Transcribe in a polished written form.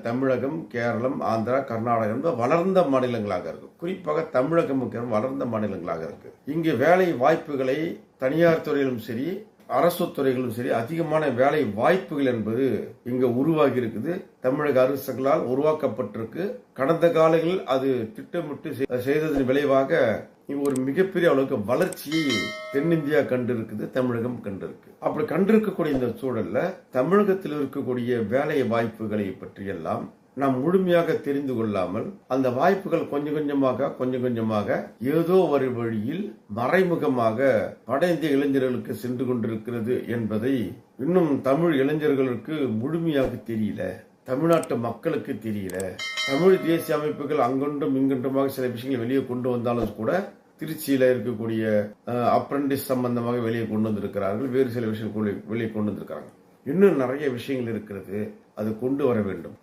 தமிழகம், கேரளம், ஆந்திரா, கர்நாடகம் வளர்ந்த மாநிலங்களாக இருக்கு. குறிப்பாக தமிழகம் வளர்ந்த மாநிலங்களாக இருக்கு. இங்கு வேலை வாய்ப்புகளை தனியார் துறையிலும் சரி, அரசு துறைகளும் சரி, அதிகமான வேலை வாய்ப்புகள் என்பது இங்க உருவாகி இருக்குது. தமிழக அரசுகளால் உருவாக்கப்பட்டிருக்கு. கடந்த காலங்களில் அது திட்டமிட்டு செய்ததன் விளைவாக ஒரு மிகப்பெரிய அளவுக்கு வளர்ச்சியை தென்னிந்தியா கண்டிருக்குது, தமிழகம் கண்டிருக்கு. அப்படி கண்டிருக்கக்கூடிய இந்த சூழல்ல தமிழகத்தில் இருக்கக்கூடிய வேலை வாய்ப்புகளை பற்றியெல்லாம் நாம் முழுமையாக தெரிந்து கொள்ளாமல் அந்த வாய்ப்புகள் கொஞ்சம் கொஞ்சமாக ஏதோ ஒரு வழியில் மறைமுகமாக வட இந்திய இளைஞர்களுக்கு சென்று கொண்டிருக்கிறது என்பதை இன்னும் தமிழ் இளைஞர்களுக்கு முழுமையாக தெரியல. தமிழ்நாட்டு மக்களுக்கு தெரியல. தமிழ் தேசிய அமைப்புகள் அங்கொன்றும் இங்கொன்றுமாக சில விஷயங்களை வெளியே கொண்டு வந்தாலும் கூட திருச்சியில இருக்கக்கூடிய அப்ரண்டிஸ் சம்பந்தமாக வெளியே கொண்டு வந்திருக்கிறார்கள். வேறு சில விஷயங்கள் வெளியே கொண்டு வந்திருக்கிறாங்க. இன்னும் நிறைய விஷயங்கள் இருக்கிறது. அது கொண்டு வர வேண்டும்.